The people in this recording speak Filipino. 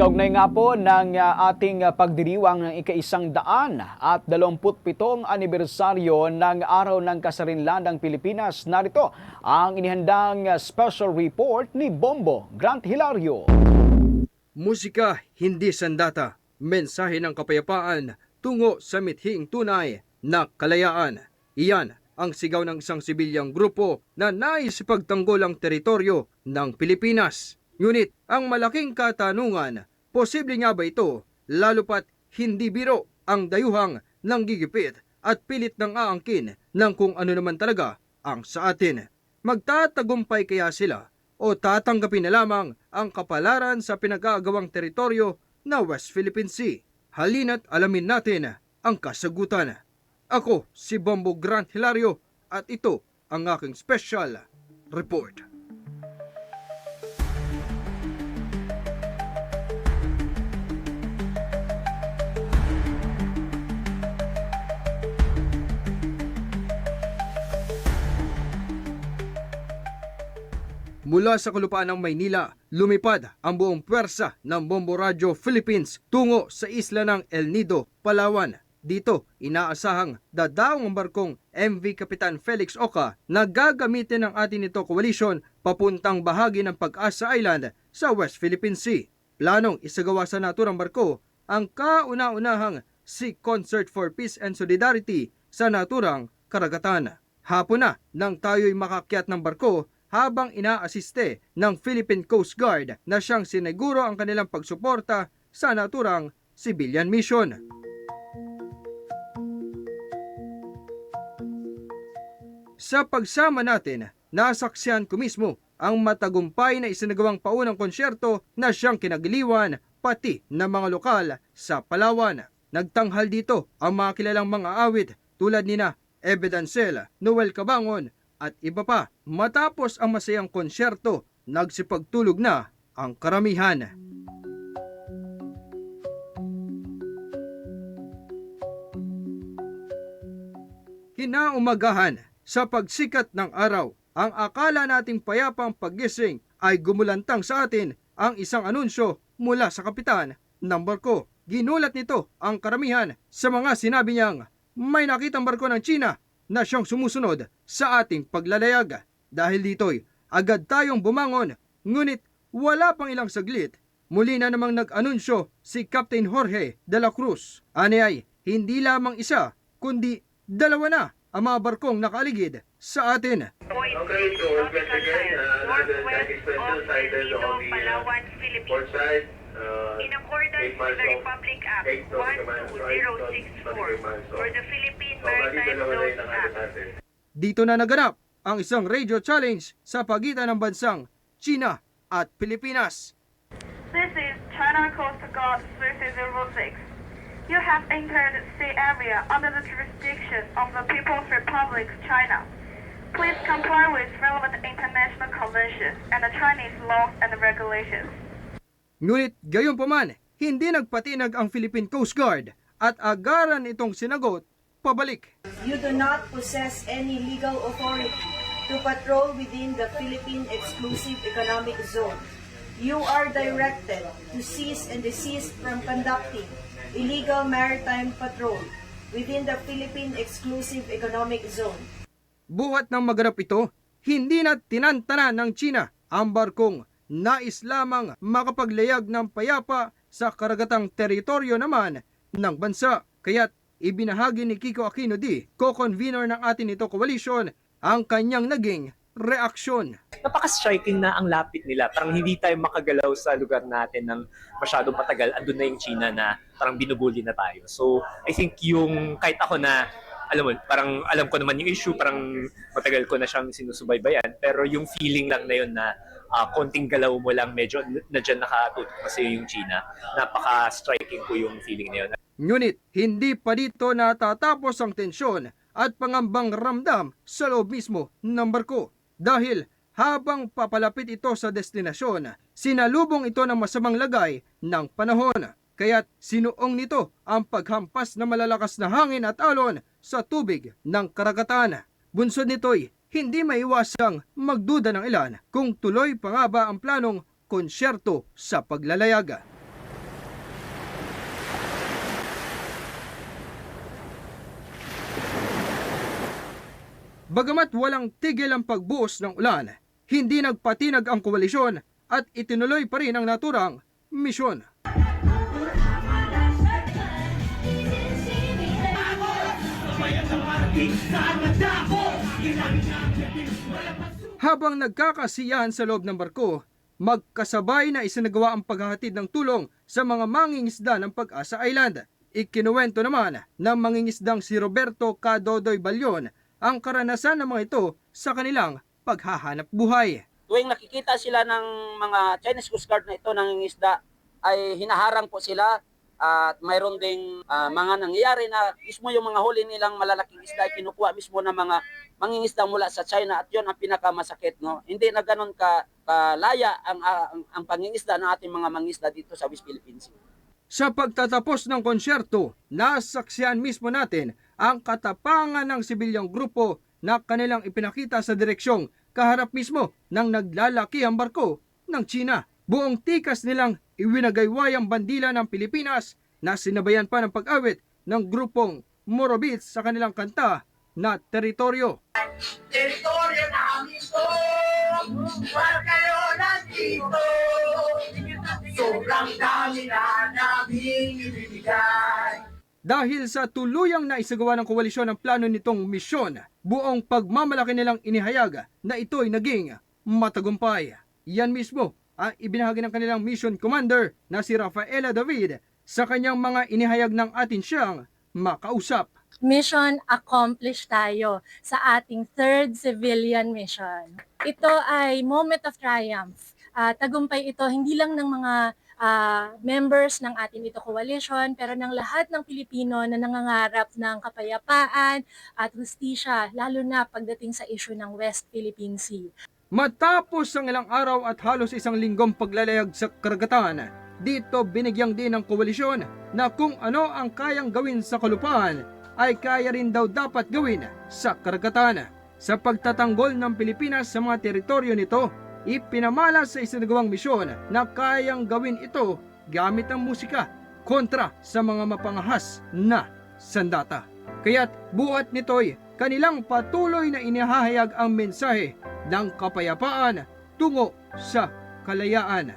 Kaugnay nga po ng ating pagdiriwang ng ika-127 anibersaryo ng Araw ng Kasarinlan ng Pilipinas, narito ang inihandang special report ni Bombo Grant Hilario. Musika, hindi sandata. Mensahe ng kapayapaan tungo sa mithing tunay na kalayaan. Iyan ang sigaw ng isang sibilyang grupo na nais ipagtanggol ang teritoryo ng Pilipinas. Ngunit ang malaking katanungan, posible nga ba ito, lalo pat hindi biro ang dayuhang nanggigipit at pilit ng aangkin ng kung ano naman talaga ang sa atin? Magtatagumpay kaya sila o tatanggapin na lamang ang kapalaran sa pinag-aagawang teritoryo na West Philippine Sea? Halina't alamin natin ang kasagutan. Ako si Bombo Grant Hilario at ito ang aking special report. Mula sa kalupaan ng Maynila, lumipad ang buong pwersa ng Bombo Radio Philippines tungo sa isla ng El Nido, Palawan. Dito, inaasahang dadaong ang barkong MV Kapitan Felix Oca na gagamitin ng atin ito coalition papuntang bahagi ng Pag-asa Island sa West Philippine Sea. Planong isagawa sa naturang barko ang kauna-unahang Sea Concert for Peace and Solidarity sa naturang karagatan. Hapon na nang tayo'y makakyat ng barko habang inaasiste ng Philippine Coast Guard na siyang siniguro ang kanilang pagsuporta sa naturang civilian mission. Sa pagsama natin, nasaksihan ko mismo ang matagumpay na isinagawang paunang konsyerto na siyang kinagiliwan pati ng mga lokal sa Palawan. Nagtanghal dito ang mga kilalang mga awit tulad nina Ebe Dancel, Noel Cabangon at iba pa. Matapos ang masayang konsyerto, nagsipagtulog na ang karamihan. Kinaumagahan, sa pagsikat ng araw, ang akala nating payapang paggising ay gumulantang sa atin ang isang anunsyo mula sa kapitan ng barko. Ginulat nito ang karamihan sa mga sinabi niyang may nakitang barko ng China na siyang sumusunod sa ating paglalayag. Dahil dito'y agad tayong bumangon, ngunit wala pang ilang saglit, muli na namang nag-anunsyo si Captain Jorge de la Cruz. Ani ay hindi lamang isa, kundi dalawa na ang mga barkong nakaaligid sa atin. Okay, so once again, northwest of El Nido, Palawan, Philippines. In accordance with the Republic Act 12064 for the Philippine Maritime Zones Act. Dito na naganap ang isang radio challenge sa pagitan ng bansang China at Pilipinas. This is China Coast Guard 3006. You have entered sea area under the jurisdiction of the People's Republic of China. Please comply with relevant international conventions and the Chinese laws and regulations. Ngunit gayunpaman, hindi nagpatinag ang Philippine Coast Guard at agaran itong sinagot pabalik. You do not possess any legal authority to patrol within the Philippine Exclusive Economic Zone. You are directed to cease and desist from conducting illegal maritime patrol within the Philippine Exclusive Economic Zone. Buhat ng maganap ito, hindi na tinantanan ng China ang barkong nais lamang makapaglayag ng payapa sa karagatang teritoryo naman ng bansa. Kaya't ibinahagi ni Kiko Aquino D, co-convener ng atin ito coalition, ang kanyang naging reaksyon. Napaka-striking na ang lapit nila. Parang hindi tayo makagalaw sa lugar natin ng masyadong matagal. Andun na yung China na parang binubuli na tayo. So, I think yung kahit ako na, alam mo, parang alam ko naman yung issue, parang matagal ko na siyang sinusubaybayan. Pero yung feeling lang na yun na konting galaw mo lang, medyo na dyan nakatutok kasi yung China. Napaka-striking ko yung feeling na yun. Ngunit, hindi pa dito natatapos ang tensyon at pangambang ramdam sa loob mismo ng barko. Dahil habang papalapit ito sa destinasyon, sinalubong ito ng masamang lagay ng panahon. Kaya't sinuong nito ang paghampas na malalakas na hangin at alon sa tubig ng karagatan. Bunsod nito'y hindi maiwasang magduda ng ilan kung tuloy pa nga ba ang planong konsyerto sa paglalayag. Bagamat walang tigil ang pagbuhos ng ulan, hindi nagpatinag ang koalisyon at itinuloy pa rin ang naturang misyon. Habang nagkakasiyahan sa loob ng barko, magkasabay na isinagawa ang paghahatid ng tulong sa mga mangingisda ng Pag-asa Island. Ikinuwento naman ng mangingisdang si Roberto Cadodoy Balyon ang karanasan ng mga ito sa kanilang paghahanap buhay. Tuwing nakikita sila ng mga Chinese Coast Guard na ito nangingisda, ay hinaharang po sila at mayroon ding mga nangyayari na mismo yung mga huli nilang malalaking isda ay kinukuha mismo ng mga mangingisda mula sa China at yun ang pinakamasakit. No? Hindi na ganun kalaya ang pangingisda ng ating mga mangingisda dito sa West Philippines. Sa pagtatapos ng konsyerto, nasaksihan mismo natin ang katapangan ng sibilyang grupo na kanilang ipinakita sa direksyong kaharap mismo ng naglalakihang barko ng China. Buong tikas nilang iwinagayway ang bandila ng Pilipinas na sinabayan pa ng pag-awit ng grupong Morobits sa kanilang kanta na Teritoryo. Teritoryo namin to, para kayo nandito, sobrang dami na namin ibibigay. Dahil sa tuluyang naisagawa ng koalisyon ang plano nitong misyon, buong pagmamalaki nilang inihayag na ito'y naging matagumpay. Yan mismo ang ibinahagi ng kanilang mission commander na si Rafaela David sa kanyang mga inihayag ng atin siyang makausap. Mission accomplished tayo sa ating third civilian mission. Ito ay moment of triumph. Tagumpay ito hindi lang ng mga members ng ating ito coalition, pero ng lahat ng Pilipino na nangangarap ng kapayapaan at hustisya, lalo na pagdating sa issue ng West Philippine Sea. Matapos ang ilang araw at halos isang linggong paglalayag sa karagatan, dito binigyang din ng koalisyon na kung ano ang kayang gawin sa kalupaan ay kaya rin daw dapat gawin sa karagatan. Sa pagtatanggol ng Pilipinas sa mga teritoryo nito, ipinamala sa isinagawang misyon na kayang gawin ito gamit ang musika kontra sa mga mapangahas na sandata. Kaya't buhat nito'y kanilang patuloy na inihahayag ang mensahe ng kapayapaan tungo sa kalayaan.